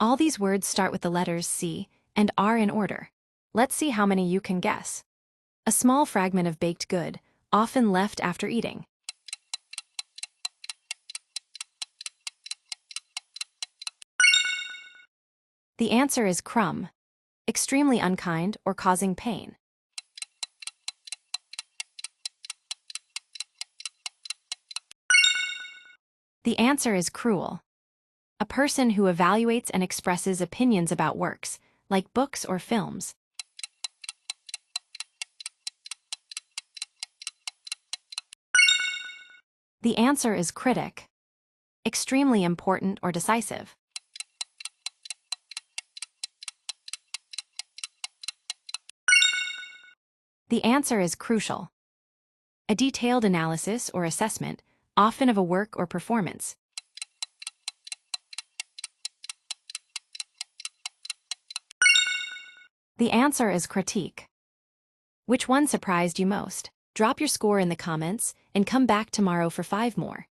All these words start with the letters C and R in order. Let's see how many you can guess. A small fragment of baked good, often left after eating. The answer is crumb. Extremely unkind or causing pain. The answer is cruel. A person who evaluates and expresses opinions about works, like books or films. The answer is critic. Extremely important or decisive. The answer is crucial. A detailed analysis or assessment, often of a work or performance. The answer is critique. Which one surprised you most? Drop your score in the comments and come back tomorrow for 5 more.